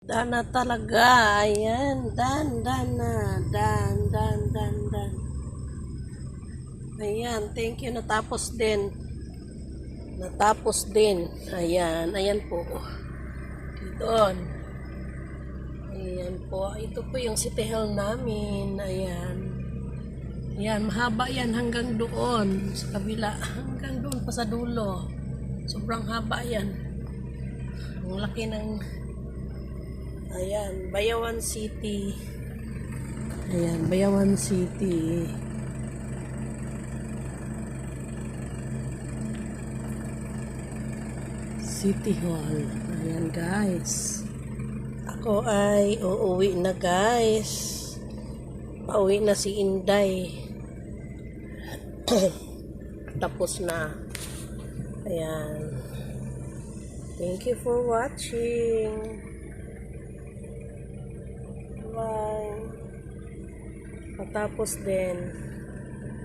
Dana talaga. Ayan. Dana. Dan. Ayan. Thank you. Natapos din. Ayan po. Doon. Ayan po. Ito po yung City Hall namin. Ayan. Ayan. Mahaba yan hanggang doon. Sa kabila. Hanggang doon pa sa dulo. Sobrang haba yan. Ang laki ng... Ayan. Bayawan City. Ayan. Bayawan City. City Hall. Ayan guys. Ako ay uuwi na guys. Pauwi na si Inday. Tapos na. Ayan. Thank you for watching. Bye. Patapos din.